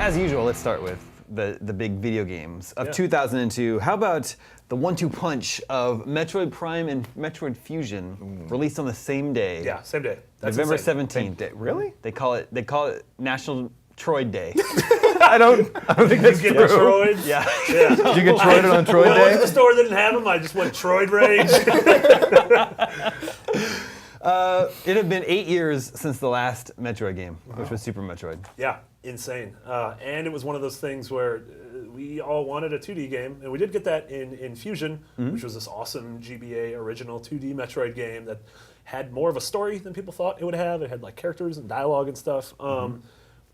as usual, let's start with the big video games of 2002. How about the 1-2 punch of Metroid Prime and Metroid Fusion, released on the same day? Yeah, same day. That's November insane. 17th. Really? They call it National Troid Day. I don't think that's Get true. Metroids. Yeah. Yeah. Did you get Troided on Troid When I went to Day? the store that didn't have them, I just went Troid Rage. It had been 8 years since the last Metroid game, which was Super Metroid. Yeah, insane. And it was one of those things where we all wanted a 2D game, and we did get that in Fusion, which was this awesome GBA original 2D Metroid game that had more of a story than people thought it would have. It had like characters and dialogue and stuff.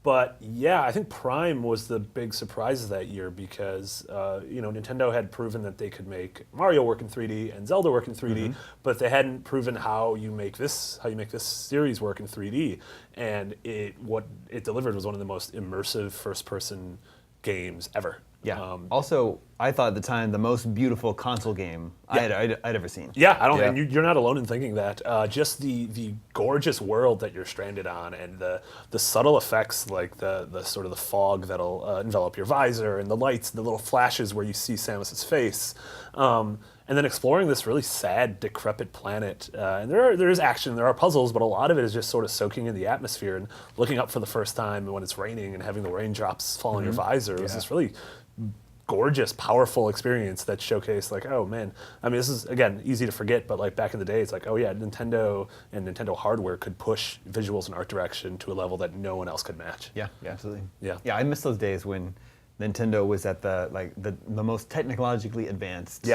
But yeah, I think Prime was the big surprise that year because Nintendo had proven that they could make Mario work in 3D and Zelda work in 3D, but they hadn't proven how you make this series work in 3D. And what it delivered was one of the most immersive first-person games ever. Yeah. Also, I thought at the time the most beautiful console game I'd ever seen. Yeah, I don't. And you're not alone in thinking that. Just the gorgeous world that you're stranded on, and the subtle effects like the sort of the fog that'll envelop your visor, and the lights, the little flashes where you see Samus's face, and then exploring this really sad, decrepit planet. And there is action, there are puzzles, but a lot of it is just sort of soaking in the atmosphere and looking up for the first time when it's raining and having the raindrops fall on your visor. It was this really gorgeous, powerful experience that showcased like, oh man, I mean, this is, again, easy to forget, but like back in the day, it's like, oh yeah, Nintendo and Nintendo hardware could push visuals and art direction to a level that no one else could match. Yeah, absolutely. Yeah. Yeah, I miss those days when Nintendo was at the most technologically advanced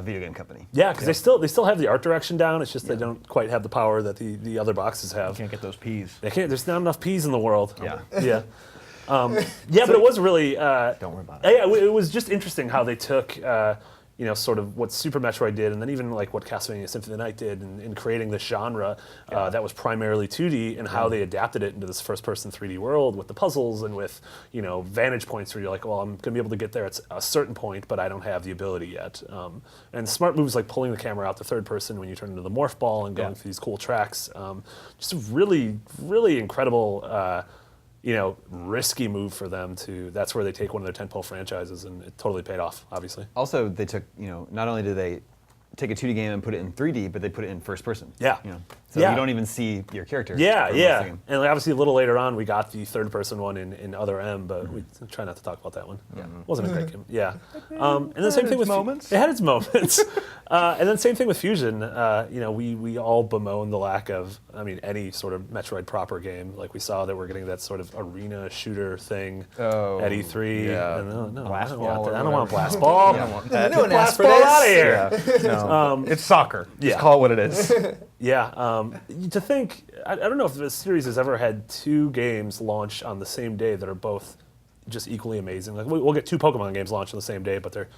video game company. Yeah, because they still have the art direction down. It's just they don't quite have the power that the other boxes have. Can't get those peas. They can't. There's not enough peas in the world. Yeah. Yeah. But it was really. Don't worry about it. Yeah, it was just interesting how they took, sort of what Super Metroid did, and then even like what Castlevania Symphony of the Night did in creating this genre that was primarily 2D, and how they adapted it into this first-person 3D world with the puzzles and with vantage points where you're like, well, I'm gonna be able to get there at a certain point, but I don't have the ability yet. And smart moves like pulling the camera out to third person when you turn into the morph ball and going through these cool tracks. Just a really, really incredible. Risky move for them that's where they take one of their tentpole franchises, and it totally paid off, obviously. Also, they took, not only did they take a 2D game and put it in 3D, but they put it in first person. Yeah. So you don't even see your character. Yeah, for most of the yeah. game. And obviously a little later on, we got the third person one in Other M, but we try not to talk about that one. Yeah. Wasn't a great game. Yeah. And then same thing with moments. It had its moments. And then same thing with Fusion. We all bemoan the lack of, any sort of Metroid proper game. Like we saw that we're getting that sort of arena shooter thing at E3. yeah. And no, Blast I don't ball want that. or I don't want whatever. blast ball. I don't want that. No one asked Blast for ball this. out of here. No, it's soccer. Just call it what it is. Yeah, to think, I don't know if the series has ever had two games launch on the same day that are both just equally amazing. Like we'll get two Pokemon games launched on the same day, but they're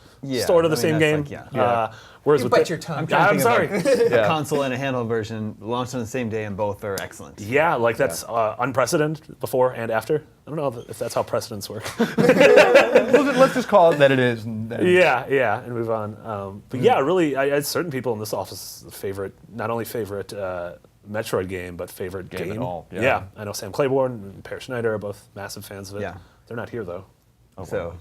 sort of the same game. Like, whereas You with bite your tongue. I'm sorry. A console and a handheld version launched on the same day, and both are excellent. Yeah, like that's unprecedented before and after. I don't know if that's how precedents work. Let's just call it that it is. And Yeah, and move on. But yeah, really, I had certain people in this office not only favorite Metroid game, but favorite game. at all, yeah. Yeah, I know Sam Claiborne and Per Schneider are both massive fans of it. Yeah. They're not here though. So,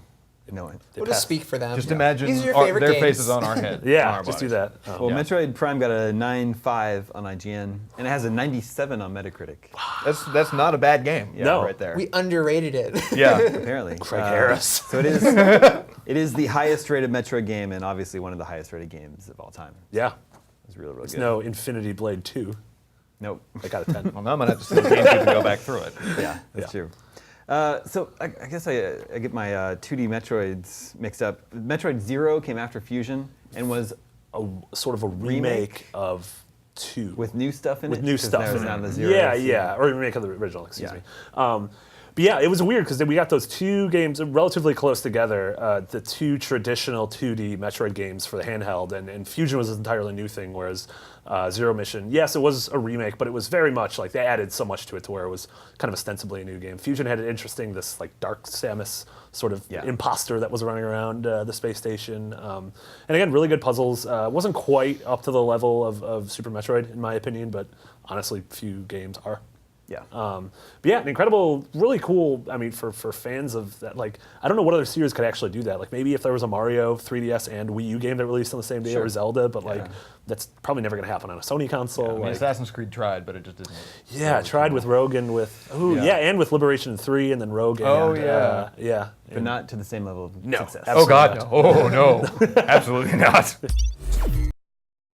no. They We'll just passed. speak for them. Just imagine These are your their favorite games. faces on our head. on Yeah, our just do bodies. that. Well, Metroid Prime got a 9.5 on IGN, and it has a 97 on Metacritic. That's not a bad game. Yeah, No. right there. We underrated it. Yeah. Apparently. Craig Harris. So it is the highest rated Metroid game, and obviously one of the highest rated games of all time. Yeah. It's really, really There's good. no Infinity Blade 2. Nope. I got a 10. Well, now I'm gonna have to sit games to go back through it. Yeah, that's Yeah. true. So I guess I get my 2D Metroids mixed up. Metroid Zero came after Fusion and was Sort of a remake of 2. with new stuff in it. With new 'cause stuff there's in now it. the Zeros, Yeah, or a remake of the original, excuse Yeah. me. But yeah, it was weird because we got those two games relatively close together, the two traditional 2D Metroid games for the handheld, and Fusion was an entirely new thing, whereas Zero Mission, yes, it was a remake, but it was very much like they added so much to it to where it was kind of ostensibly a new game. Fusion had an interesting, this like Dark Samus sort of imposter that was running around the space station. And again, really good puzzles. Wasn't quite up to the level of Super Metroid, in my opinion, but honestly, few games are. Yeah. But yeah, an incredible, really cool. I mean, for fans of that, like, I don't know what other series could actually do that. Like, maybe if there was a Mario 3DS and Wii U game that released on the same day, or Zelda, but like, that's probably never going to happen on a Sony console. I mean, like, Assassin's Creed tried, but it just didn't. yeah, tried with Rogue and with and with Liberation 3 and then Rogue. Oh, and, yeah. yeah. But not to the same level of No, success. Oh absolutely God, not. no! Oh no! Absolutely not.